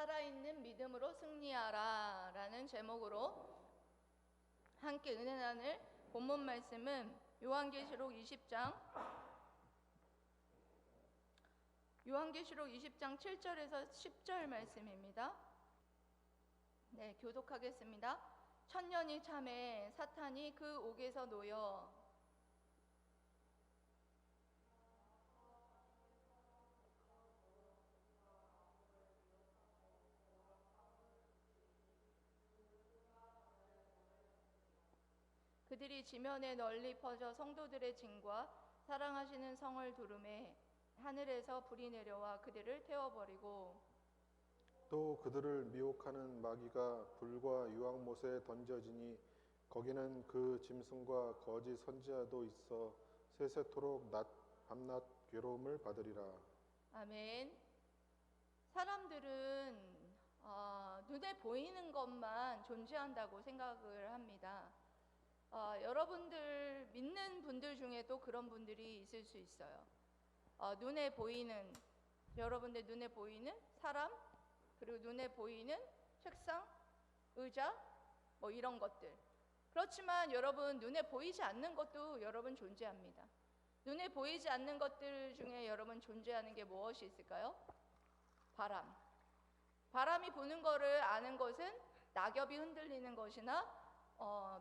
살아있는 믿음으로 승리하라 라는 제목으로 함께 은혜 나눌 본문 말씀은 요한계시록 20장 7절에서 10절 말씀입니다. 네, 교독하겠습니다. 천년이 참에 사탄이 그 옥에서 놓여 그들이 지면에 널리 퍼져 성도들의 진과 사랑하시는 성을 두르매 하늘에서 불이 내려와 그들을 태워버리고 또 그들을 미혹하는 마귀가 불과 유황못에 던져지니 거기는 그 짐승과 거짓 선지자도 있어 세세토록 밤낮 괴로움을 받으리라. 아멘. 사람들은 눈에 보이는 것만 존재한다고 생각을 합니다. 여러분들 믿는 분들 중에도 그런 분들이 있을 수 있어요. 눈에 보이는, 여러분들 눈에 보이는 사람, 그리고 눈에 보이는 책상, 의자, 뭐 이런 것들. 그렇지만 여러분 눈에 보이지 않는 것도 여러분 존재합니다. 눈에 보이지 않는 것들 중에 여러분 존재하는 게 무엇이 있을까요? 바람. 바람이 부는 거를 아는 것은 낙엽이 흔들리는 것이나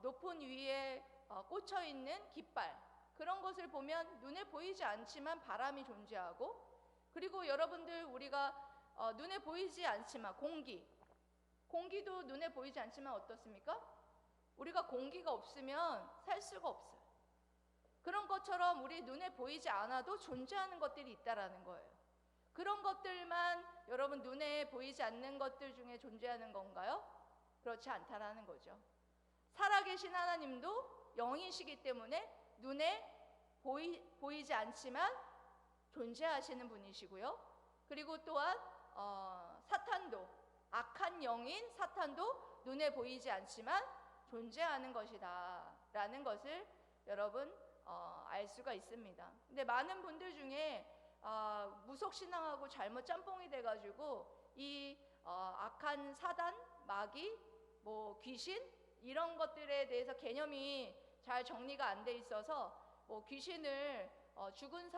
높은 위에 꽂혀 있는 깃발, 그런 것을 보면 눈에 보이지 않지만 바람이 존재하고, 그리고 여러분들 우리가 눈에 보이지 않지만 공기도 눈에 보이지 않지만 어떻습니까? 우리가 공기가 없으면 살 수가 없어요. 그런 것처럼 우리 눈에 보이지 않아도 존재하는 것들이 있다라는 거예요. 그런 것들만 여러분 눈에 보이지 않는 것들 중에 존재하는 건가요? 그렇지 않다라는 거죠. 살아계신 하나님도 영이시기 때문에 눈에 보이지 않지만 존재하시는 분이시고요. 그리고 또한 사탄도, 악한 영인 사탄도 눈에 보이지 않지만 존재하는 것이다 라는 것을 여러분 알 수가 있습니다. 근데 많은 분들 중에 무속신앙하고 잘못 짬뽕이 돼가지고 이 악한 사단, 마귀, 뭐 귀신 이런 것들에 대해서 개념이 잘 정리가 안 돼 있어서 뭐 귀신을 죽은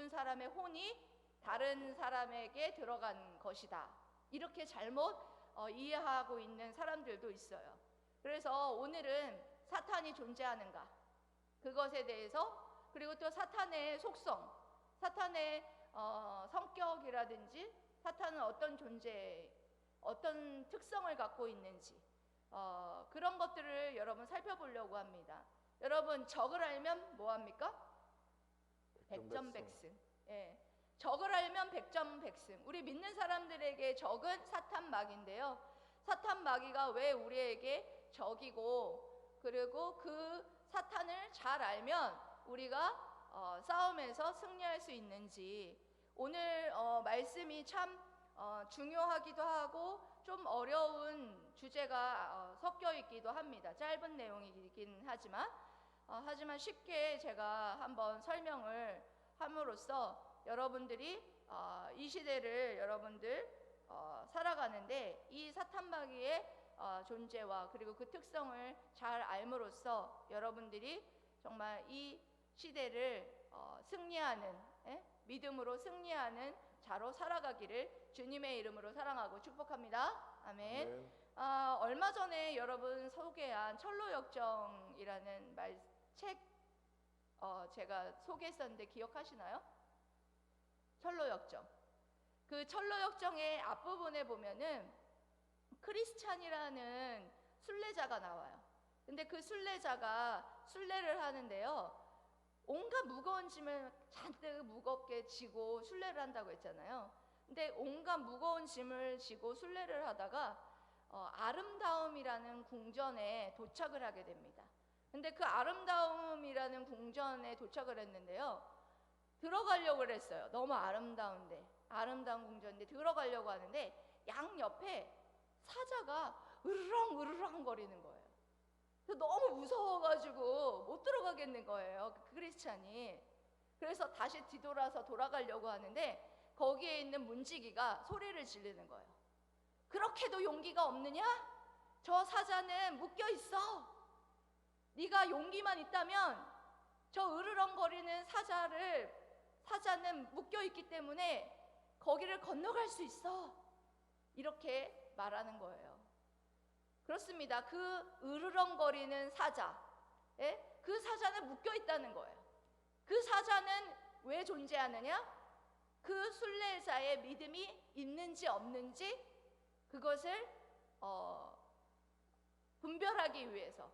사람의 혼이 다른 사람에게 들어간 것이다, 이렇게 잘못 이해하고 있는 사람들도 있어요. 그래서 오늘은 사탄이 존재하는가, 그것에 대해서, 그리고 또 사탄의 속성, 사탄의 성격이라든지 사탄은 어떤 존재, 어떤 특성을 갖고 있는지 그런 것들을 여러분 살펴보려고 합니다. 여러분 적을 알면 뭐합니까? 백전백승. 예. 적을 알면 백전백승. 우리 믿는 사람들에게 적은 사탄 마귀인데요, 사탄 마귀가 왜 우리에게 적이고, 그리고 그 사탄을 잘 알면 우리가 싸움에서 승리할 수 있는지, 오늘 말씀이 참 중요하기도 하고 좀 어려운 주제가 섞여 있기도 합니다. 짧은 내용이긴 하지만 쉽게 제가 한번 설명을 함으로써 여러분들이 이 시대를 여러분들 살아가는데 이 사탄마귀의 존재와 그리고 그 특성을 잘 알므로써 여러분들이 정말 이 시대를 승리하는, 믿음으로 승리하는 자로 살아가기를 주님의 이름으로 사랑하고 축복합니다. 아멘. 얼마 전에 여러분 소개한 철로역정이라는 책 제가 소개했었는데 기억하시나요? 철로역정. 그 철로역정의 앞부분에 보면은 크리스찬이라는 순례자가 나와요. 근데 그 순례자가 순례를 하는데요, 온갖 무거운 짐을 잔뜩 무겁게 지고 순례를 한다고 했잖아요. 근데 온갖 무거운 짐을 지고 순례를 하다가 아름다움이라는 궁전에 도착을 하게 됩니다. 근데 그 아름다움이라는 궁전에 도착을 했는데요, 들어가려고 했어요. 너무 아름다운데, 아름다운 궁전인데 들어가려고 하는데 양옆에 사자가 으르렁 거리는 거예요. 너무 무서워가지고 못 들어가겠는 거예요, 그 크리스찬이. 그래서 다시 뒤돌아서 돌아가려고 하는데 거기에 있는 문지기가 소리를 지르는 거예요. 그렇게도 용기가 없느냐? 저 사자는 묶여 있어. 네가 용기만 있다면 저 으르렁거리는 사자는 묶여 있기 때문에 거기를 건너갈 수 있어. 이렇게 말하는 거예요. 그렇습니다. 그 으르렁거리는 사자, 그 사자는 묶여 있다는 거예요. 그 사자는 왜 존재하느냐? 그 순례자의 믿음이 있는지 없는지 그것을 분별하기 위해서,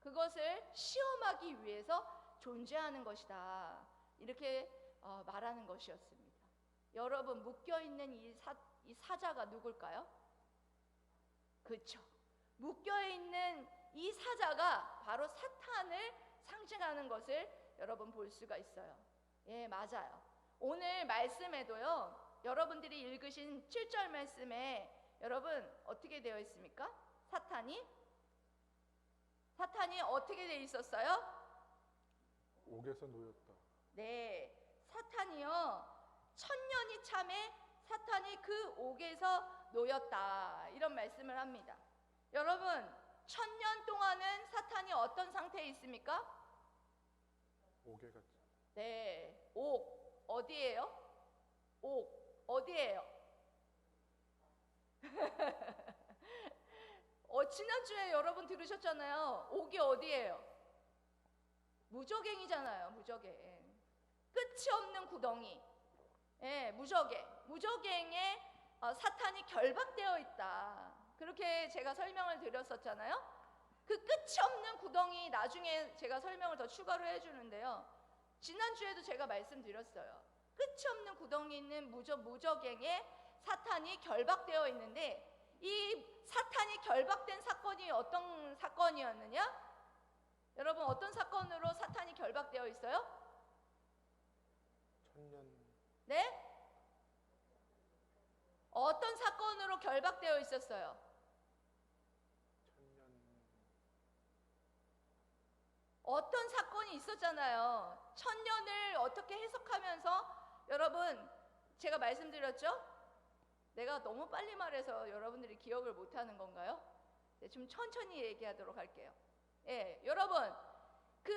그것을 시험하기 위해서 존재하는 것이다. 이렇게 말하는 것이었습니다. 여러분, 묶여있는 이 사자가 누굴까요? 그렇죠. 묶여있는 이 사자가 바로 사탄을 상징하는 것을 여러분 볼 수가 있어요. 예, 맞아요. 오늘 말씀에도요, 여러분들이 읽으신 7절 말씀에 여러분 어떻게 되어 있습니까? 사탄이 어떻게 되어 있었어요? 옥에서 놓였다. 네, 사탄이요, 천년이 참에 사탄이 그 옥에서 놓였다, 이런 말씀을 합니다. 여러분, 1000년 동안은 사탄이 어떤 상태에 있습니까? 옥에 갔죠. 네, 옥 어디예요? 옥 어디예요? 지난주에 여러분 들으셨잖아요. 옥이 어디예요? 무저갱이잖아요. 무저갱. 끝이 없는 구덩이. 예, 무저갱에 사탄이 결박되어 있다. 그렇게 제가 설명을 드렸었잖아요. 그 끝이 없는 구덩이, 나중에 제가 설명을 더 추가로 해주는데요. 지난주에도 제가 말씀드렸어요. 끝이 없는 구덩이 있는 무저갱에 사탄이 결박되어 있는데, 이 사탄이 결박된 사건이 어떤 사건이었느냐? 여러분, 어떤 사건으로 사탄이 결박되어 있어요? 천년. 네? 어떤 사건으로 결박되어 있었어요? 천년. 어떤 사건이 있었잖아요. 천년을 어떻게 해석하면서, 여러분, 제가 말씀드렸죠? 내가 너무 빨리 말해서 여러분들이 기억을 못하는 건가요? 네, 좀 천천히 얘기하도록 할게요. 예, 여러분, 그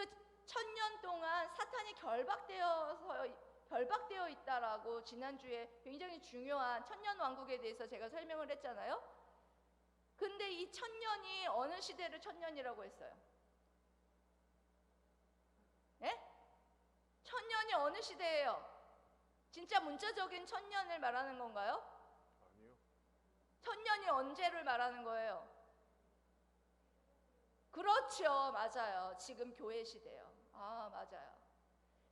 1000년 동안 사탄이 결박되어 있다라고 지난주에 굉장히 중요한 천년 왕국에 대해서 제가 설명을 했잖아요. 근데 이 1000년이 어느 시대를 1000년이라고 했어요? 예? 1000년이 어느 시대예요? 진짜 문자적인 1000년을 말하는 건가요? 아니요. 1000년이 언제를 말하는 거예요? 그렇죠. 맞아요. 지금 교회 시대요. 아, 맞아요.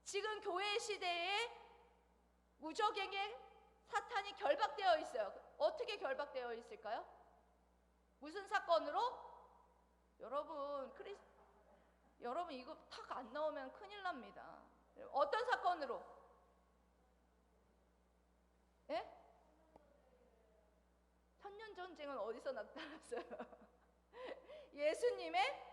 지금 교회 시대에 무저갱에 사탄이 결박되어 있어요. 어떻게 결박되어 있을까요? 무슨 사건으로? 여러분, 여러분 이거 탁 안 나오면 큰일 납니다. 어떤 사건으로? 예? 천년 전쟁은 어디서 나타났어요? 예수님의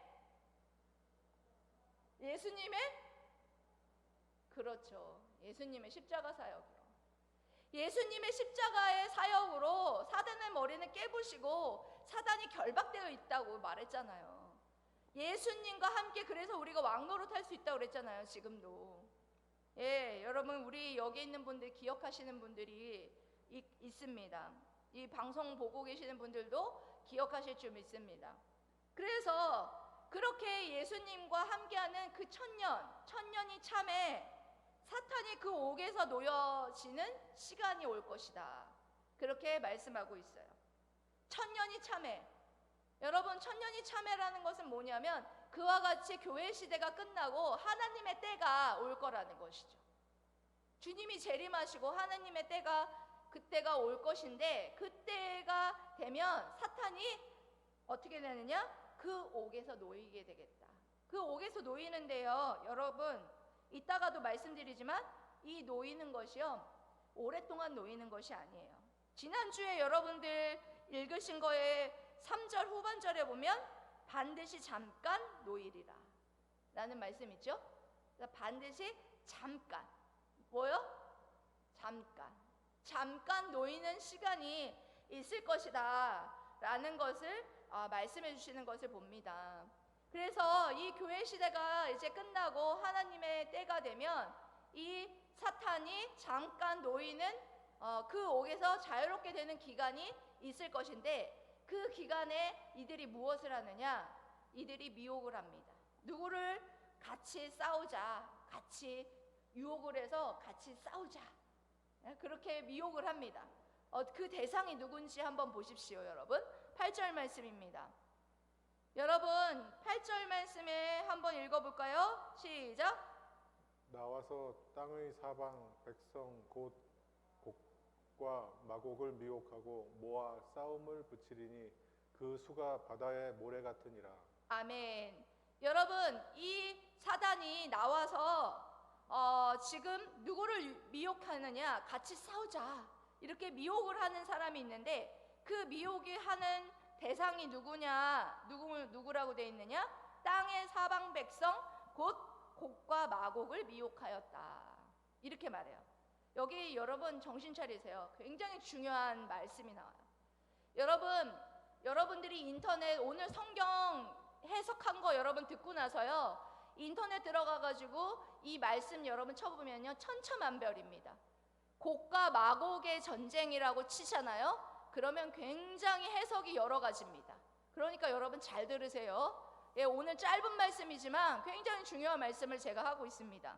그렇죠. 예수님의 십자가 사역으로. 예수님의 십자가의 사역으로 사단의 머리는 깨부시고 사단이 결박되어 있다고 말했잖아요. 예수님과 함께 그래서 우리가 왕노릇할 수 있다고 그랬잖아요. 지금도. 예, 여러분, 우리 여기 있는 분들 기억하시는 분들이 있습니다. 이 방송 보고 계시는 분들도 기억하실 줄 믿습니다. 그래서 그렇게 예수님과 함께하는 그 천년이 참에 사탄이 그 옥에서 놓여지는 시간이 올 것이다. 그렇게 말씀하고 있어요. 천년이 참에. 여러분, 천년이 참에라는 것은 뭐냐면 그와 같이 교회 시대가 끝나고 하나님의 때가 올 거라는 것이죠. 주님이 재림하시고 하나님의 그때가 올 것인데, 그때가 되면 사탄이 어떻게 되느냐? 그 옥에서 놓이게 되겠다. 그 옥에서 놓이는데요, 여러분, 이따가도 말씀드리지만 이 놓이는 것이요, 오랫동안 놓이는 것이 아니에요. 지난주에 여러분들 읽으신 거에 3절 후반절에 보면 반드시 잠깐 놓이리라 라는 말씀 있죠? 반드시 잠깐. 뭐요? 잠깐. 잠깐 놓이는 시간이 있을 것이다 라는 것을 말씀해 주시는 것을 봅니다. 그래서 이 교회 시대가 이제 끝나고 하나님의 때가 되면 이 사탄이 잠깐 놓이는 그 옥에서 자유롭게 되는 기간이 있을 것인데, 그 기간에 이들이 무엇을 하느냐? 이들이 미혹을 합니다. 누구를 같이 싸우자, 같이 유혹을 해서 같이 싸우자, 그렇게 미혹을 합니다. 그 대상이 누군지 한번 보십시오. 여러분 8절 말씀입니다. 여러분 8절 말씀에 한번 읽어볼까요? 시작. 나와서 땅의 사방 백성 곧 곡과 마곡을 미혹하고 모아 싸움을 붙이리니 그 수가 바다의 모래 같으니라. 아멘. 여러분 이 사단이 나와서 지금 누구를 미혹하느냐? 같이 싸우자, 이렇게 미혹을 하는 사람이 있는데, 그 미혹이 하는 대상이 누구라고 되어 있느냐? 땅의 사방 백성 곧 곡과 마곡을 미혹하였다, 이렇게 말해요. 여기 여러분 정신 차리세요. 굉장히 중요한 말씀이 나와요. 여러분들이 인터넷 오늘 성경 해석한 거 여러분 듣고 나서요, 인터넷 들어가가지고 이 말씀 여러분 쳐보면요, 천차만별입니다. 곡과 마곡의 전쟁이라고 치잖아요. 그러면 굉장히 해석이 여러 가지입니다. 그러니까 여러분 잘 들으세요. 예, 오늘 짧은 말씀이지만 굉장히 중요한 말씀을 제가 하고 있습니다.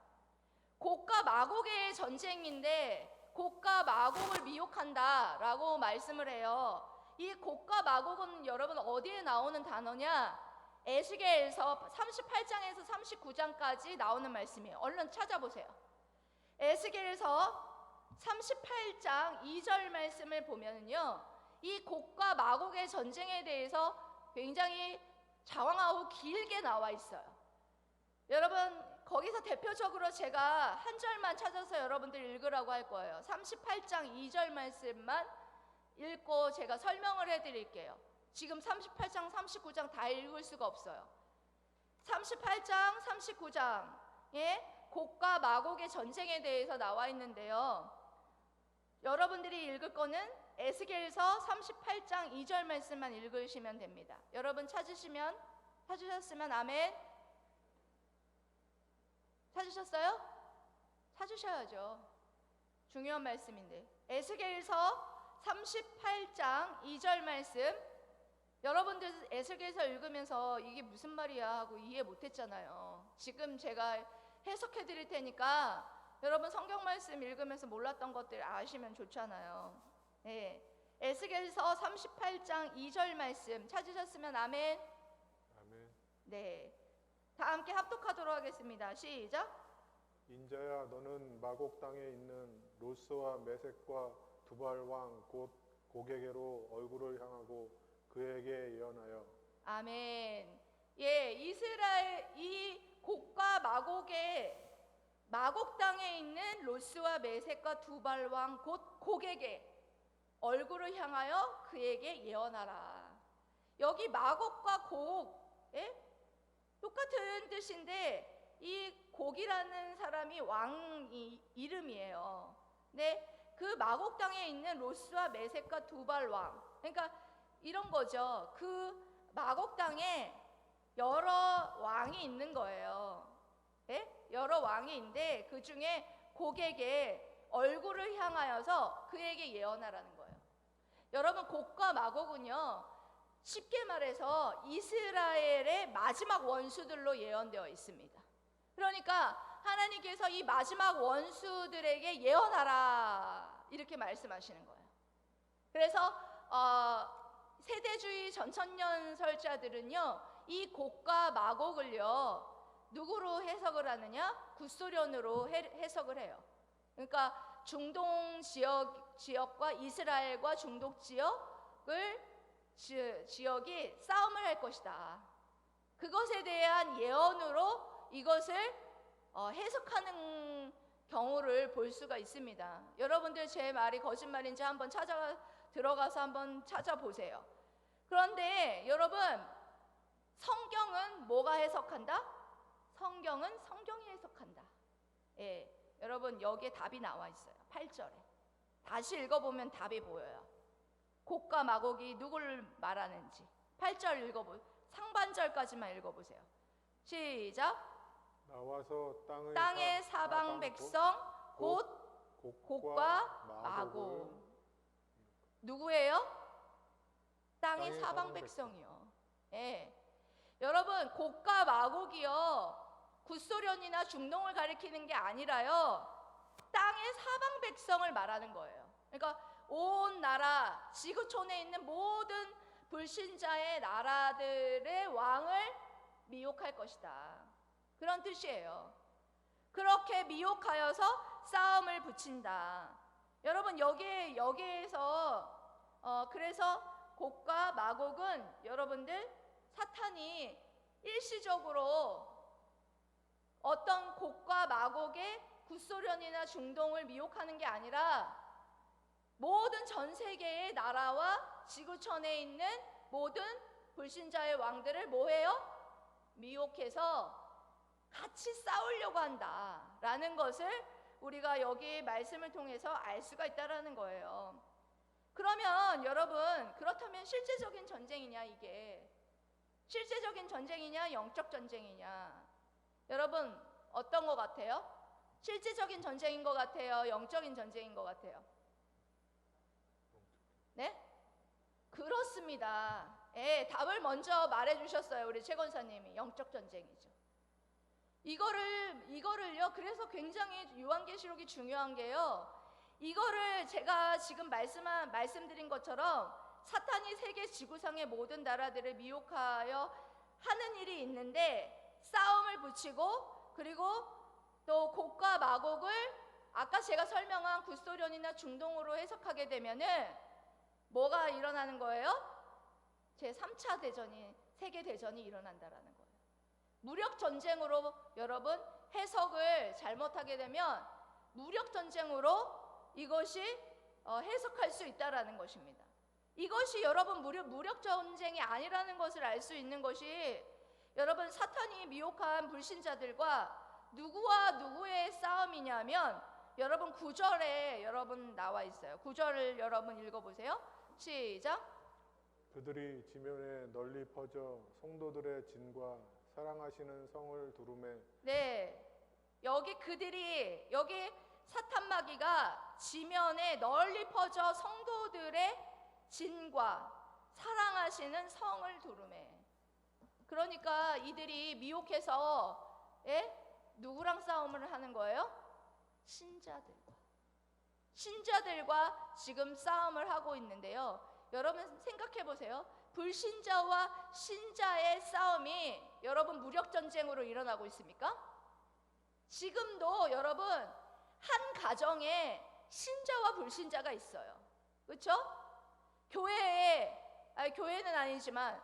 곡과 마곡의 전쟁인데 곡과 마곡을 미혹한다라고 말씀을 해요. 이 곡과 마곡은 여러분 어디에 나오는 단어냐? 에스겔서 38장에서 39장까지 나오는 말씀이에요. 얼른 찾아보세요. 에스겔서 38장 2절 말씀을 보면요, 이 곡과 마곡의 전쟁에 대해서 굉장히 장황하고 길게 나와 있어요. 여러분 거기서 대표적으로 제가 한 절만 찾아서 여러분들 읽으라고 할 거예요. 38장 2절 말씀만 읽고 제가 설명을 해드릴게요. 지금 38장 39장 다 읽을 수가 없어요. 38장 39장에 곡과 마곡의 전쟁에 대해서 나와 있는데요, 여러분들이 읽을 거는 에스겔서 38장 2절 말씀만 읽으시면 됩니다. 여러분 찾으셨으면 아멘. 찾으셨어요? 찾으셔야죠. 중요한 말씀인데. 에스겔서 38장 2절 말씀, 여러분들 에스겔서 읽으면서 이게 무슨 말이야 하고 이해 못했잖아요. 지금 제가 해석해 드릴 테니까 여러분 성경 말씀 읽으면서 몰랐던 것들 아시면 좋잖아요. 네. 에스겔서 38장 2절 말씀 찾으셨으면 아멘. 아멘. 네. 다 함께 합독하도록 하겠습니다. 시작. 인자야, 너는 마곡 땅에 있는 로스와 메섹과 두발 왕 곧 고게게로 얼굴을 향하고 그에게 예언하여. 아멘. 예, 이스라엘 이 곡과 마곡의 마곡 땅에 있는 로스와 메섹과 두발 왕 곧 고게게 얼굴을 향하여 그에게 예언하라. 여기 마곡과 곡, 예? 똑같은 뜻인데 이 곡이라는 사람이 왕 이름이에요. 네, 그 마곡 땅에 있는 로스와 메섹과 두발 왕, 그러니까 이런 거죠. 그 마곡 땅에 여러 왕이 있는 거예요. 예? 여러 왕이 있는데 그 중에 곡에게 얼굴을 향하여서 그에게 예언하라는 거예요. 여러분 곡과 마곡은요, 쉽게 말해서 이스라엘의 마지막 원수들로 예언되어 있습니다. 그러니까 하나님께서 이 마지막 원수들에게 예언하라, 이렇게 말씀하시는 거예요. 그래서 세대주의 전천년설자들은요, 이 곡과 마곡을요 누구로 해석을 하느냐? 구소련으로 해석을 해요. 그러니까 중동 지역과 이스라엘과 중동 지역이 싸움을 할 것이다. 그것에 대한 예언으로 이것을 해석하는 경우를 볼 수가 있습니다. 여러분들 제 말이 거짓말인지 한번 들어가서 한번 찾아보세요. 그런데 여러분, 성경은 뭐가 해석한다? 성경은 성경이 해석한다. 예, 여러분 여기에 답이 나와 있어요. 8절에 다시 읽어보면 답이 보여요. 곡과 마곡이 누구를 말하는지 8절 읽어보세요. 상반절까지만 읽어보세요. 시작. 나와서 땅의 사방 백성 곧 곡과 마곡. 누구예요? 땅의 사방 백성이요. 예. 여러분, 곡과 마곡이요, 구소련이나 중동을 가리키는 게 아니라요, 땅의 사방 백성을 말하는 거예요. 그러니까 온 나라, 지구촌에 있는 모든 불신자의 나라들의 왕을 미혹할 것이다. 그런 뜻이에요. 그렇게 미혹하여서 싸움을 붙인다. 여러분, 여기에서 그래서 곡과 마곡은 여러분들 사탄이 일시적으로 어떤 곡과 마곡의 구소련이나 중동을 미혹하는 게 아니라 모든 전 세계의 나라와 지구촌에 있는 모든 불신자의 왕들을 뭐해요? 미혹해서 같이 싸우려고 한다라는 것을 우리가 여기 말씀을 통해서 알 수가 있다라는 거예요. 그러면 여러분, 그렇다면 실제적인 전쟁이냐, 이게 실제적인 전쟁이냐, 영적 전쟁이냐? 여러분, 어떤 것 같아요? 실제적인 전쟁인 것 같아요? 영적인 전쟁인 것 같아요? 네? 그렇습니다. 예, 답을 먼저 말해주셨어요, 우리 최 권사님이. 영적 전쟁이죠. 이거를요, 그래서 굉장히 요한계시록이 중요한 게요, 이거를 제가 지금 말씀드린 것처럼 사탄이 세계 지구상의 모든 나라들을 미혹하여 하는 일이 있는데, 싸움을 붙이고, 그리고 또 곡과 마곡을 아까 제가 설명한 구소련이나 중동으로 해석하게 되면은 뭐가 일어나는 거예요? 제3차 대전이, 세계 대전이 일어난다라는 거예요. 무력 전쟁으로 여러분 해석을 잘못하게 되면 무력 전쟁으로 이것이 해석할 수 있다라는 것입니다. 이것이 여러분 무력 전쟁이 아니라는 것을 알 수 있는 것이, 여러분 사탄이 미혹한 불신자들과 누구와 누구의 싸움이냐면, 여러분 9절에 여러분 나와 있어요. 9절을 여러분 읽어보세요. 시작. 그들이 지면에 널리 퍼져 성도들의 진과 사랑하시는 성을 두루매. 네, 여기 사탄 마귀가 지면에 널리 퍼져 성도들의 진과 사랑하시는 성을 두루매. 그러니까 이들이 미혹해서 누구랑 싸움을 하는 거예요? 신자들과 지금 싸움을 하고 있는데요. 여러분 생각해 보세요. 불신자와 신자의 싸움이 여러분 무력 전쟁으로 일어나고 있습니까? 지금도 여러분 한 가정에 신자와 불신자가 있어요. 그렇죠? 교회는 아니지만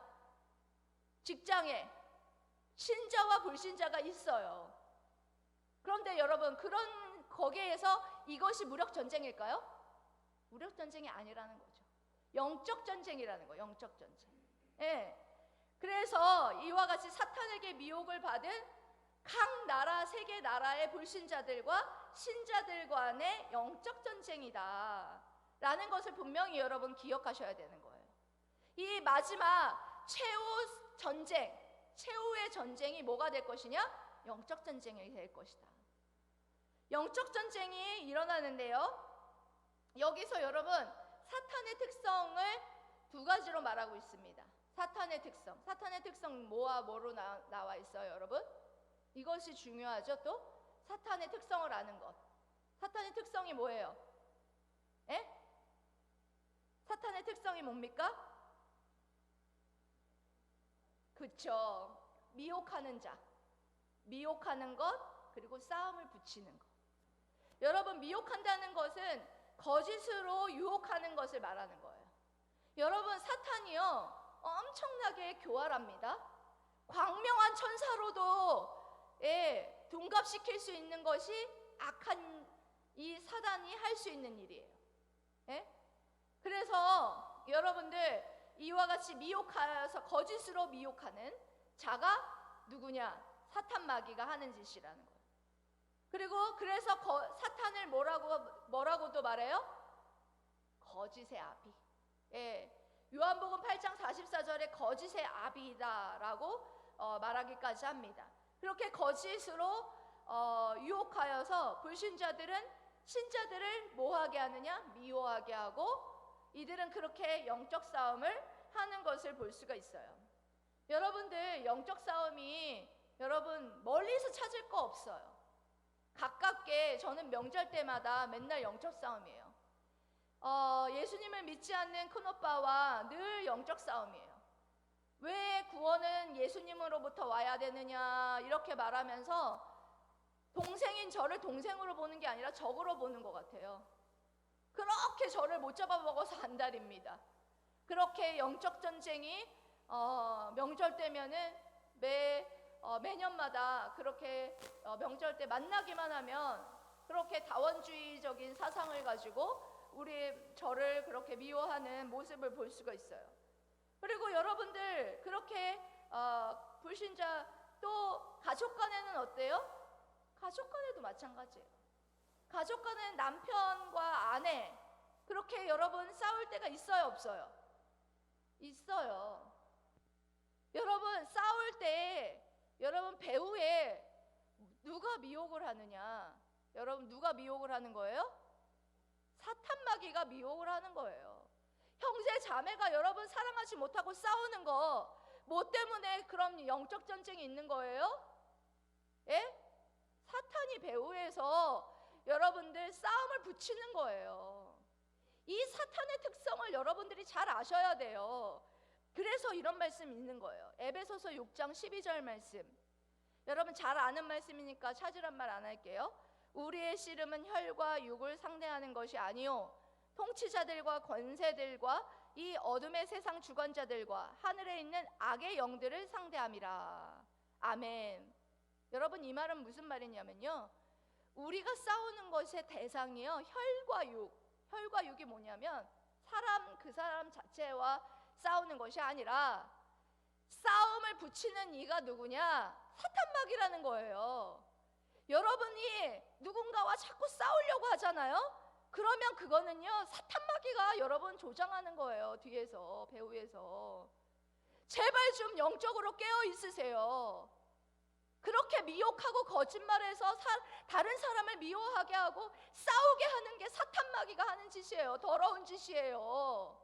직장에 신자와 불신자가 있어요. 그런데 여러분, 거기에서 이것이 무력 전쟁일까요? 무력 전쟁이 아니라는 거죠. 영적 전쟁이라는 거예요. 영적 전쟁. 예. 그래서 이와 같이 사탄에게 미혹을 받은 각 나라, 세계 나라의 불신자들과 신자들 간의 영적 전쟁이다 라는 것을 분명히 여러분 기억하셔야 되는 거예요. 이 마지막 최후의 전쟁이 뭐가 될 것이냐? 영적 전쟁이 될 것이다. 영적 전쟁이 일어나는데요, 여기서 여러분 사탄의 특성을 두 가지로 말하고 있습니다. 사탄의 특성 뭐와 뭐로 나와 있어요, 여러분? 이것이 중요하죠. 또 사탄의 특성을 아는 것. 사탄의 특성이 뭐예요? 사탄의 특성이 뭡니까? 그쵸, 미혹하는 자, 미혹하는 것, 그리고 싸움을 붙이는 것. 여러분, 미혹한다는 것은 거짓으로 유혹하는 것을 말하는 거예요. 여러분, 사탄이요 엄청나게 교활합니다. 광명한 천사로도 둔갑시킬 수 있는 것이 악한 이 사단이 할 수 있는 일이에요. 그래서 여러분들, 이와 같이 미혹하여서 거짓으로 미혹하는 자가 누구냐? 사탄 마귀가 하는 짓이라는 거예요. 그리고 그래서 사탄을 뭐라고도 말해요? 거짓의 아비. 예, 요한복음 8장 44절에 거짓의 아비다라고 말하기까지 합니다. 그렇게 거짓으로 유혹하여서 불신자들은 신자들을 뭐하게 하느냐? 미워하게 하고, 이들은 그렇게 영적 싸움을 하는 것을 볼 수가 있어요. 여러분들, 영적 싸움이 여러분 멀리서 찾을 거 없어요. 가깝게, 저는 명절 때마다 맨날 영적 싸움이에요. 예수님을 믿지 않는 큰오빠와 늘 영적 싸움이에요. 왜 구원은 예수님으로부터 와야 되느냐 이렇게 말하면서 동생인 저를 동생으로 보는 게 아니라 적으로 보는 것 같아요. 그렇게 저를 못 잡아먹어서 안달입니다. 그렇게 영적 전쟁이 명절 때면은 매년마다 그렇게 명절 때 만나기만 하면 그렇게 다원주의적인 사상을 가지고 저를 그렇게 미워하는 모습을 볼 수가 있어요. 그리고 여러분들 그렇게 불신자 또 가족 간에는 어때요? 가족 간에도 마찬가지예요. 가족 간에는 남편과 아내 그렇게 여러분 싸울 때가 있어요, 없어요? 있어요. 여러분 싸울 때 여러분 배후에 누가 미혹을 하느냐? 여러분 누가 미혹을 하는 거예요? 사탄 마귀가 미혹을 하는 거예요. 형제 자매가 여러분 사랑하지 못하고 싸우는 거 뭐 때문에 그런 영적 전쟁이 있는 거예요? 예? 사탄이 배후에서 여러분들 싸움을 붙이는 거예요. 이 사탄의 특성을 여러분들이 잘 아셔야 돼요. 그래서 이런 말씀이 있는 거예요. 에베소서 6장 12절 말씀. 여러분 잘 아는 말씀이니까 찾으란 말 안 할게요. 우리의 씨름은 혈과 육을 상대하는 것이 아니요 통치자들과 권세들과 이 어둠의 세상 주관자들과 하늘에 있는 악의 영들을 상대함이라. 아멘. 여러분 이 말은 무슨 말이냐면요, 우리가 싸우는 것의 대상이요 혈과 육. 혈과 육이 뭐냐면 그 사람 자체와 싸우는 것이 아니라 싸움을 붙이는 이가 누구냐? 사탄마귀라는 거예요. 여러분이 누군가와 자꾸 싸우려고 하잖아요. 그러면 그거는요 사탄마귀가 여러분 조장하는 거예요. 뒤에서, 배후에서. 제발 좀 영적으로 깨어 있으세요. 그렇게 미혹하고 거짓말해서 다른 사람을 미워하게 하고 싸우게 하는 게 사탄마귀가 하는 짓이에요. 더러운 짓이에요.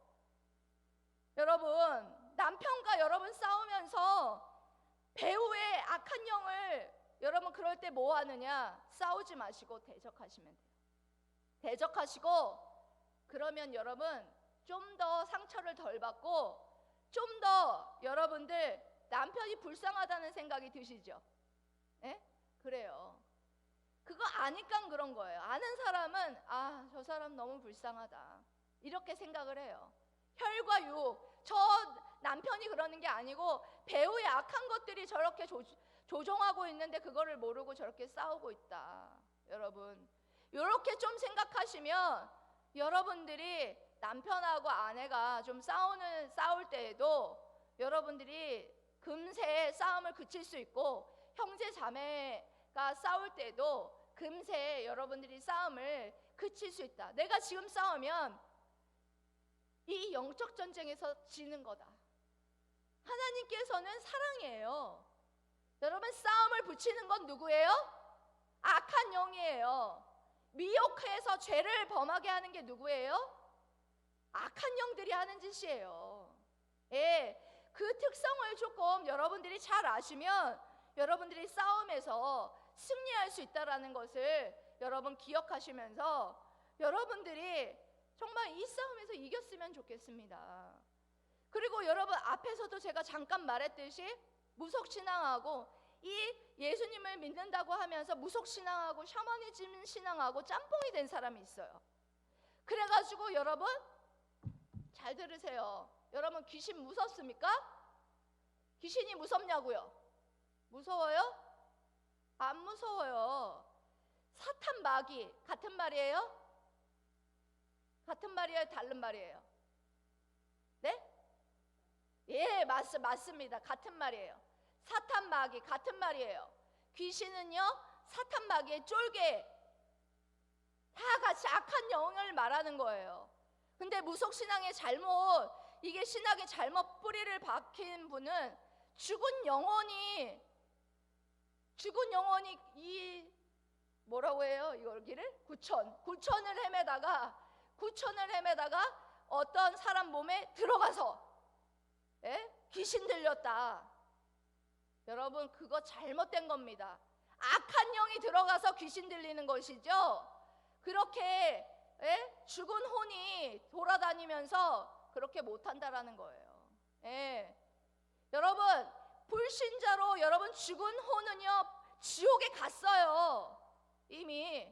여러분 남편과 여러분 싸우면서 배후의 악한 영을 여러분 그럴 때 뭐 하느냐? 싸우지 마시고 대적하시면 돼요. 대적하시고 그러면 여러분 좀 더 상처를 덜 받고 좀 더 여러분들 남편이 불쌍하다는 생각이 드시죠? 예? 그래요. 그거 아니까 그런 거예요. 아는 사람은 저 사람 너무 불쌍하다 이렇게 생각을 해요. 혈과 육, 저 남편이 그러는 게 아니고 배후의 악한 것들이 저렇게 조종하고 있는데 그거를 모르고 저렇게 싸우고 있다. 여러분 이렇게 좀 생각하시면 여러분들이 남편하고 아내가 좀 싸울 때에도 여러분들이 금세 싸움을 그칠 수 있고, 형제 자매가 싸울 때도 금세 여러분들이 싸움을 그칠 수 있다. 내가 지금 싸우면 이 영적 전쟁에서 지는 거다. 하나님께서는 사랑이에요. 여러분 싸움을 붙이는 건 누구예요? 악한 영이에요. 미혹해서 죄를 범하게 하는 게 누구예요? 악한 영들이 하는 짓이에요. 예, 그 특성을 조금 여러분들이 잘 아시면 여러분들이 싸움에서 승리할 수 있다는 것을 여러분 기억하시면서 여러분들이 정말 이 싸움에서 이겼으면 좋겠습니다. 그리고 여러분 앞에서도 제가 잠깐 말했듯이 무속신앙하고 이 예수님을 믿는다고 하면서 무속신앙하고 샤머니즘 신앙하고 짬뽕이 된 사람이 있어요. 그래가지고 여러분 잘 들으세요. 여러분 귀신 무섭습니까? 귀신이 무섭냐고요? 무서워요? 안 무서워요. 사탄 마귀 같은 말이에요? 같은 말이에요? 다른 말이에요? 네? 예, 맞습니다. 같은 말이에요. 사탄 마귀 같은 말이에요. 귀신은요 사탄 마귀의 쫄개, 다 같이 악한 영을 말하는 거예요. 근데 무속신앙의 잘못, 이게 신학의 잘못 뿌리를 박힌 분은 죽은 영혼이 이 뭐라고 해요? 여기를 구천을 헤매다가 어떤 사람 몸에 들어가서 귀신 들렸다. 여러분, 그거 잘못된 겁니다. 악한 영이 들어가서 귀신 들리는 것이죠. 그렇게 죽은 혼이 돌아다니면서 그렇게 못한다라는 거예요. 여러분, 불신자로 여러분 죽은 혼은요 지옥에 갔어요. 이미.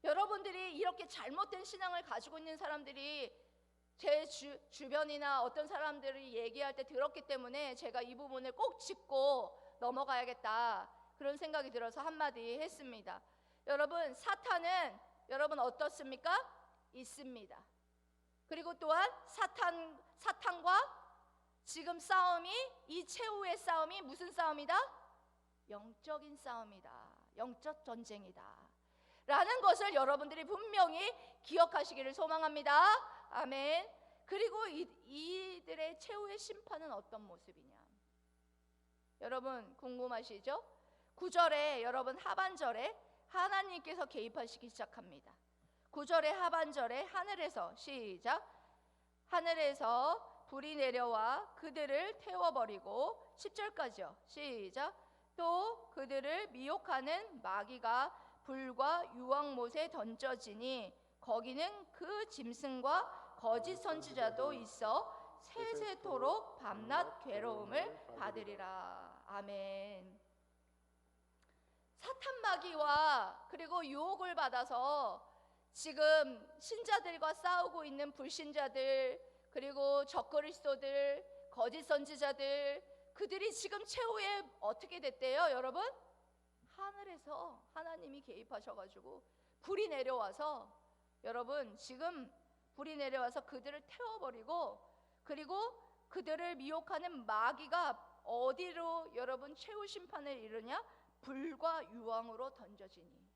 여러분들이 이렇게 잘못된 신앙을 가지고 있는 사람들이 제 주변이나 어떤 사람들이 얘기할 때 들었기 때문에 제가 이 부분을 꼭 짚고 넘어가야겠다, 그런 생각이 들어서 한마디 했습니다. 여러분, 사탄은 여러분 어떻습니까? 있습니다. 그리고 또한 사탄과 지금 싸움이, 이 최후의 싸움이 무슨 싸움이다? 영적인 싸움이다. 영적 전쟁이다 라는 것을 여러분들이 분명히 기억하시기를 소망합니다. 아멘. 그리고 이들의 최후의 심판은 어떤 모습이냐? 여러분 궁금하시죠? 9절에 여러분 하반절에 하나님께서 개입하시기 시작합니다. 9절의 하반절에 하늘에서, 시작, 하늘에서 불이 내려와 그들을 태워버리고, 10절까지요. 시작, 또 그들을 미혹하는 마귀가 불과 유황못에 던져지니 거기는 그 짐승과 거짓 선지자도 있어 세세토록 밤낮 괴로움을 받으리라. 아멘. 사탄 마귀와 그리고 유혹을 받아서 지금 신자들과 싸우고 있는 불신자들, 그리고 적그리스도들, 거짓 선지자들, 그들이 지금 최후에 어떻게 됐대요, 여러분? 하늘에서 하나님이 개입하셔가지고 불이 내려와서, 여러분 지금 불이 내려와서 그들을 태워버리고, 그리고 그들을 미혹하는 마귀가 어디로 여러분 최후 심판을 이루냐? 불과 유황으로 던져지니.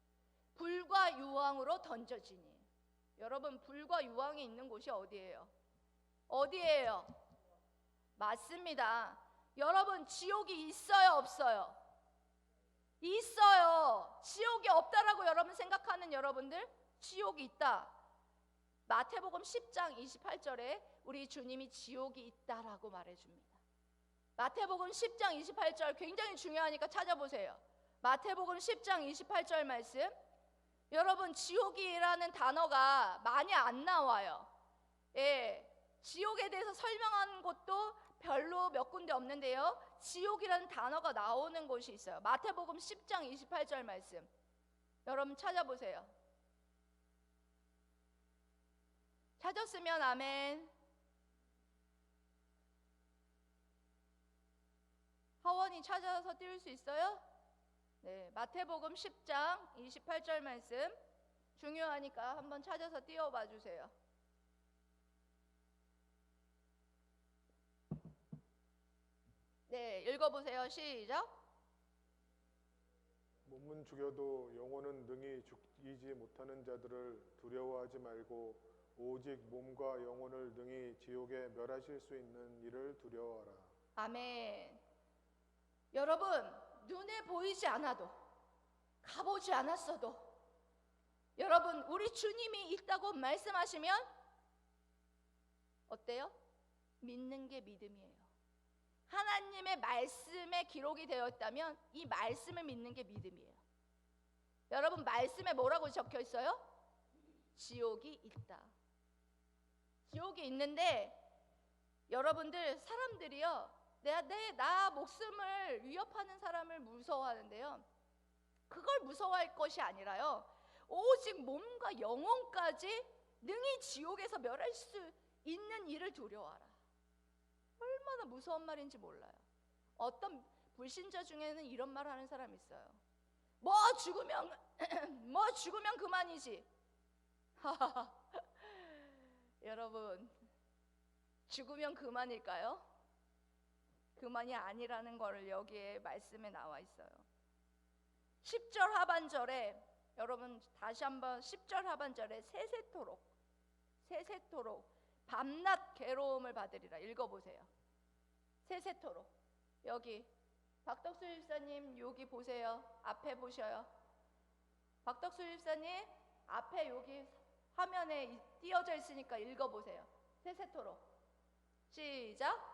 불과 유황으로 던져지니. 여러분, 불과 유황이 있는 곳이 어디예요? 어디예요? 맞습니다. 여러분, 지옥이 있어요, 없어요? 있어요. 지옥이 없다라고 여러분 생각하는 여러분들, 지옥이 있다. 마태복음 10장 28절에 우리 주님이 지옥이 있다라고 말해줍니다. 마태복음 10장 28절 굉장히 중요하니까 찾아보세요. 마태복음 10장 28절 말씀. 여러분, 지옥이라는 단어가 많이 안 나와요. 지옥에 대해서 설명하는 곳도 별로 몇 군데 없는데요, 지옥이라는 단어가 나오는 곳이 있어요. 마태복음 10장 28절 말씀, 여러분 찾아보세요. 찾았으면 아멘. 하원이 찾아서 띄울 수 있어요? 네, 마태복음 10장 28절 말씀 중요하니까 한번 찾아서 띄워봐 주세요. 네, 읽어보세요. 시작. 몸은 죽여도 영혼은 능히 죽이지 못하는 자들을 두려워하지 말고 오직 몸과 영혼을 능히 지옥에 멸하실 수 있는 이를 두려워하라. 아멘. 여러분, 눈에 보이지 않아도, 가보지 않았어도, 여러분 우리 주님이 있다고 말씀하시면 어때요? 믿는 게 믿음이에요. 하나님의 말씀에 기록이 되어 있다면 이 말씀을 믿는 게 믿음이에요. 여러분, 말씀에 뭐라고 적혀 있어요? 지옥이 있다. 지옥이 있는데, 여러분들, 사람들이요, 나 목숨을 위협하는 사람을 무서워하는데요, 그걸 무서워할 것이 아니라요, 오직 몸과 영혼까지 능히 지옥에서 멸할 수 있는 이를 두려워하라. 얼마나 무서운 말인지 몰라요. 어떤 불신자 중에는 이런 말 하는 사람이 있어요. 뭐 죽으면 그만이지. 여러분, 죽으면 그만일까요? 그만이 아니라는 걸 여기에 말씀에 나와 있어요. 10절 하반절에, 여러분 다시 한번 10절 하반절에 세세토록, 세세토록 밤낮 괴로움을 받으리라. 읽어보세요. 세세토록. 여기 박덕수 집사님 여기 보세요. 앞에 보셔요. 박덕수 집사님 앞에 여기 화면에 띄어져 있으니까 읽어보세요. 세세토록. 시작.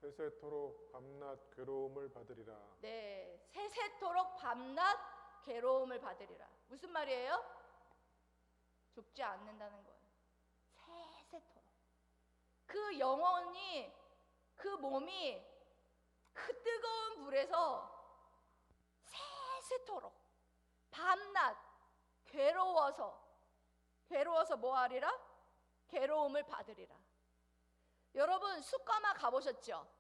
세세토록 밤낮 괴로움을 받으리라. 네, 세세토록 밤낮 괴로움을 받으리라. 무슨 말이에요? 죽지 않는다는 거예요. 세세토록. 그 영혼이, 그 몸이 그 뜨거운 불에서 세세토록 밤낮 괴로워서 뭐 하리라? 괴로움을 받으리라. 여러분 숯가마 가보셨죠?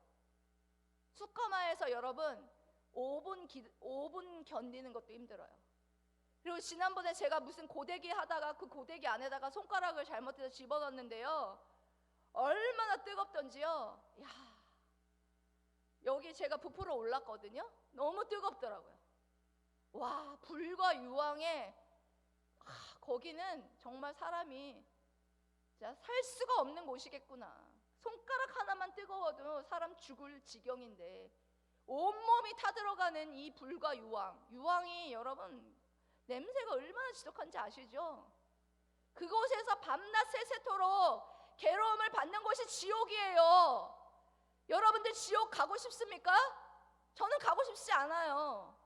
숯가마에서 여러분 5분 견디는 것도 힘들어요. 그리고 지난번에 제가 무슨 고데기 하다가 그 고데기 안에다가 손가락을 잘못해서 집어넣었는데요, 얼마나 뜨겁던지요. 야, 여기 제가 부풀어 올랐거든요. 너무 뜨겁더라고요. 와, 불과 유황에 거기는 정말 사람이 진짜 살 수가 없는 곳이겠구나. 손가락 하나만 뜨거워도 사람 죽을 지경인데 온몸이 타들어가는 이 불과 유황이 여러분 냄새가 얼마나 지독한지 아시죠? 그곳에서 밤낮 세세토록 괴로움을 받는 곳이 지옥이에요. 여러분들 지옥 가고 싶습니까? 저는 가고 싶지 않아요.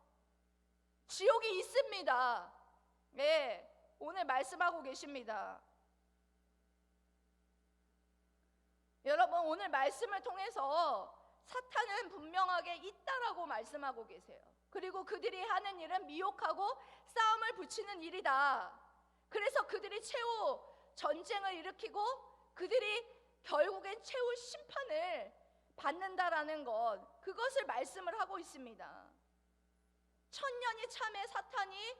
지옥이 있습니다. 네, 오늘 말씀하고 계십니다. 여러분 오늘 말씀을 통해서 사탄은 분명하게 있다라고 말씀하고 계세요. 그리고 그들이 하는 일은 미혹하고 싸움을 붙이는 일이다. 그래서 그들이 최후 전쟁을 일으키고 그들이 결국엔 최후 심판을 받는다라는 것, 그것을 말씀을 하고 있습니다. 천년이 참에 사탄이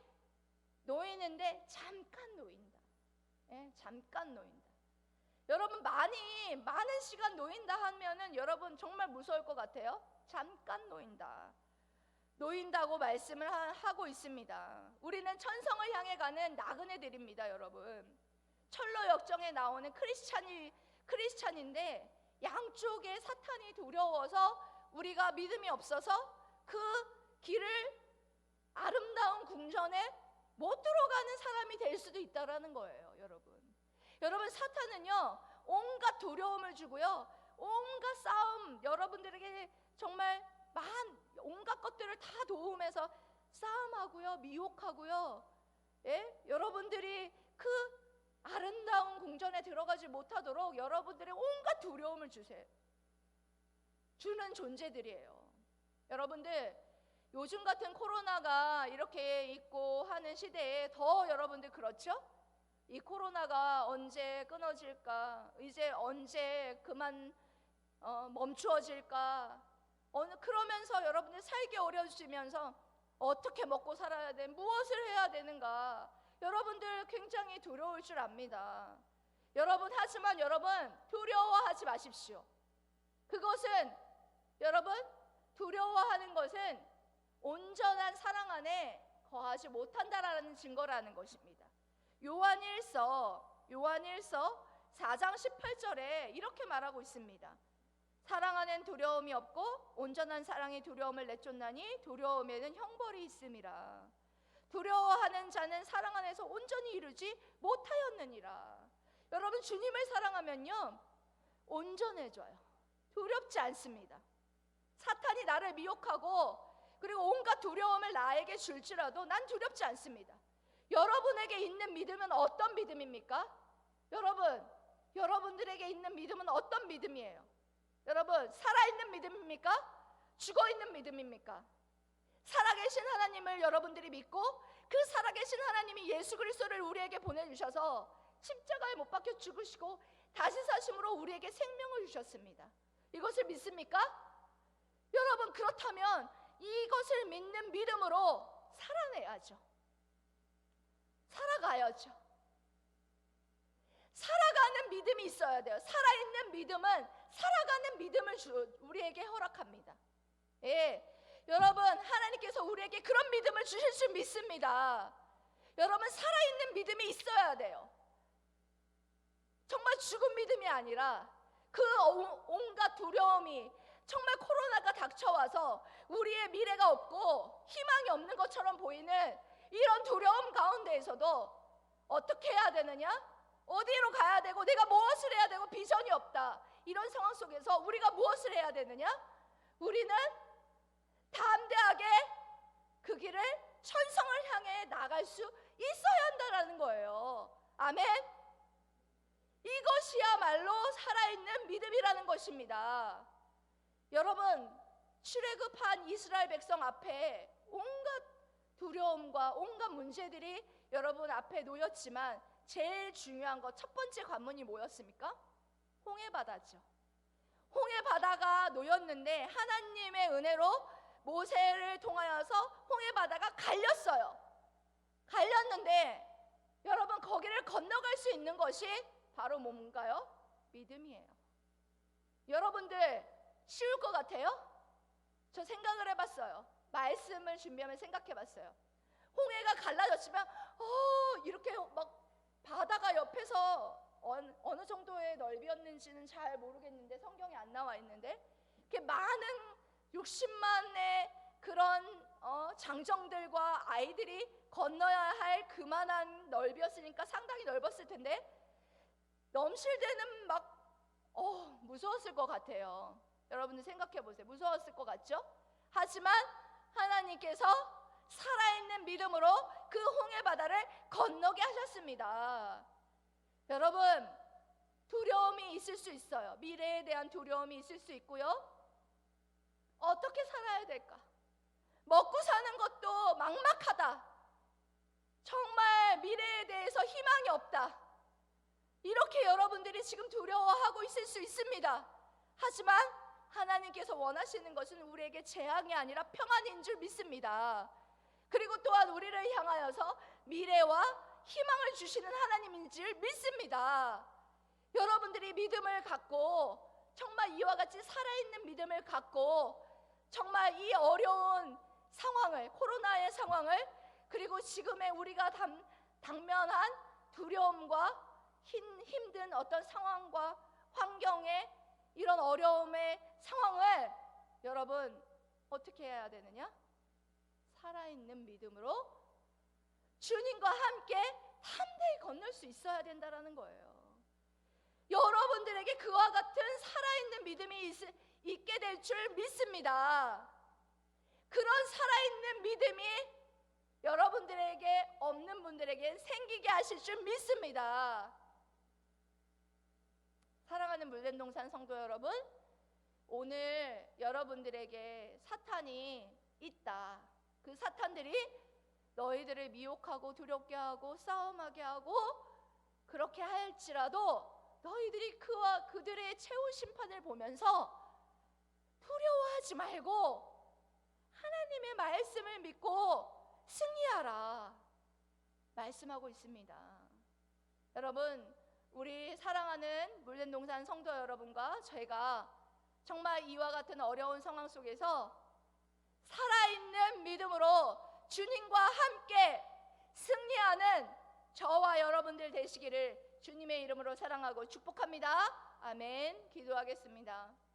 놓이는데 잠깐 놓인다. 예, 잠깐 놓인다. 여러분 많은 시간 놓인다 하면은 여러분 정말 무서울 것 같아요. 잠깐 놓인다고 말씀을 하고 있습니다. 우리는 천성을 향해 가는 나그네들입니다. 여러분 철로 역정에 나오는 크리스찬인데 양쪽에 사탄이 두려워서 우리가 믿음이 없어서 그 길을 아름다운 궁전에 못 들어가는 사람이 될 수도 있다라는 거예요. 여러분 사탄은요 온갖 두려움을 주고요, 온갖 싸움, 여러분들에게 정말 온갖 것들을 다 도움해서 싸움하고요, 미혹하고요, 예? 여러분들이 그 아름다운 궁전에 들어가지 못하도록 여러분들의 온갖 두려움을 주는 존재들이에요. 여러분들 요즘 같은 코로나가 이렇게 있고 하는 시대에 더 여러분들 그렇죠? 이 코로나가 언제 끊어질까? 이제 언제 그만 멈추어질까? 그러면서 여러분들 살기 어려우시면서 어떻게 먹고 살아야 돼? 무엇을 해야 되는가? 여러분들 굉장히 두려울 줄 압니다. 하지만 여러분 두려워하지 마십시오. 그것은 여러분 두려워하는 것은 온전한 사랑 안에 거하지 못한다라는 증거라는 것입니다. 요한일서 4장 18절에 이렇게 말하고 있습니다. 사랑 안엔 두려움이 없고 온전한 사랑이 두려움을 내쫓나니 두려움에는 형벌이 있음이라. 두려워하는 자는 사랑 안에서 온전히 이루지 못하였느니라. 여러분 주님을 사랑하면요 온전해져요. 두렵지 않습니다. 사탄이 나를 미혹하고 그리고 온갖 두려움을 나에게 줄지라도 난 두렵지 않습니다. 여러분에게 있는 믿음은 어떤 믿음입니까? 여러분들에게 있는 믿음은 어떤 믿음이에요? 여러분 살아있는 믿음입니까? 죽어있는 믿음입니까? 살아계신 하나님을 여러분들이 믿고 그 살아계신 하나님이 예수 그리스도를 우리에게 보내주셔서 십자가에 못 박혀 죽으시고 다시 사심으로 우리에게 생명을 주셨습니다. 이것을 믿습니까? 여러분 그렇다면 이것을 믿는 믿음으로 살아내야죠. 살아가야죠. 살아가는 믿음이 있어야 돼요. 살아있는 믿음은 살아가는 믿음을 우리에게 허락합니다. 예, 여러분 하나님께서 우리에게 그런 믿음을 주실 줄 믿습니다. 여러분 살아있는 믿음이 있어야 돼요. 정말 죽은 믿음이 아니라 그 온갖 두려움이 정말 코로나가 닥쳐와서 우리의 미래가 없고 희망이 없는 것처럼 보이는 이런 두려움 가운데에서도 어떻게 해야 되느냐? 어디로 가야 되고 내가 무엇을 해야 되고 비전이 없다. 이런 상황 속에서 우리가 무엇을 해야 되느냐? 우리는 담대하게 그 길을 천성을 향해 나갈 수 있어야 한다라는 거예요. 아멘. 이것이야말로 살아있는 믿음이라는 것입니다. 여러분, 출애굽한 이스라엘 백성 앞에 온갖 두려움과 온갖 문제들이 여러분 앞에 놓였지만 제일 중요한 것, 첫 번째 관문이 뭐였습니까? 홍해바다죠. 홍해바다가 놓였는데 하나님의 은혜로 모세를 통하여서 홍해바다가 갈렸어요. 갈렸는데 여러분, 거기를 건너갈 수 있는 것이 바로 뭔가요? 믿음이에요. 여러분들 쉬울 것 같아요? 저 생각을 해봤어요. 말씀을 준비하면 생각해봤어요. 홍해가 갈라졌지만 이렇게 막 바다가 옆에서 어느 정도의 넓이였는지는 잘 모르겠는데 성경에 안 나와 있는데 이렇게 많은 60만의 그런 장정들과 아이들이 건너야 할 그만한 넓이였으니까 상당히 넓었을 텐데 넘실 때는 막 무서웠을 것 같아요. 여러분들 생각해 보세요. 무서웠을 것 같죠? 하지만 하나님께서 살아있는 믿음으로 그 홍해바다를 건너게 하셨습니다. 여러분, 두려움이 있을 수 있어요. 미래에 대한 두려움이 있을 수 있고요. 어떻게 살아야 될까? 먹고 사는 것도 막막하다. 정말 미래에 대해서 희망이 없다. 이렇게 여러분들이 지금 두려워하고 있을 수 있습니다. 하지만 하나님께서 원하시는 것은 우리에게 재앙이 아니라 평안인 줄 믿습니다. 그리고 또한 우리를 향하여서 미래와 희망을 주시는 하나님인 줄 믿습니다. 여러분들이 믿음을 갖고 정말 이와 같이 살아있는 믿음을 갖고 정말 이 어려운 상황을, 코로나의 상황을, 그리고 지금의 우리가 당면한 두려움과 힘든 어떤 상황과 환경의 이런 어려움의 상황을 여러분 어떻게 해야 되느냐? 살아있는 믿음으로 주님과 함께 담대히 건널 수 있어야 된다라는 거예요. 여러분들에게 그와 같은 살아있는 믿음이 있게 될 줄 믿습니다. 그런 살아있는 믿음이 여러분들에게 없는 분들에게 생기게 하실 줄 믿습니다. 사랑하는 물랜동산 성도 여러분, 오늘 여러분들에게 사탄이 있다. 그 사탄들이 너희들을 미혹하고 두렵게 하고 싸움하게 하고 그렇게 할지라도 너희들이 그와 그들의 최후 심판을 보면서 두려워하지 말고 하나님의 말씀을 믿고 승리하라 말씀하고 있습니다. 여러분, 우리 사랑하는 물랜동산 성도 여러분과 저희가 정말 이와 같은 어려운 상황 속에서 살아있는 믿음으로 주님과 함께 승리하는 저와 여러분들 되시기를 주님의 이름으로 사랑하고 축복합니다. 아멘. 기도하겠습니다.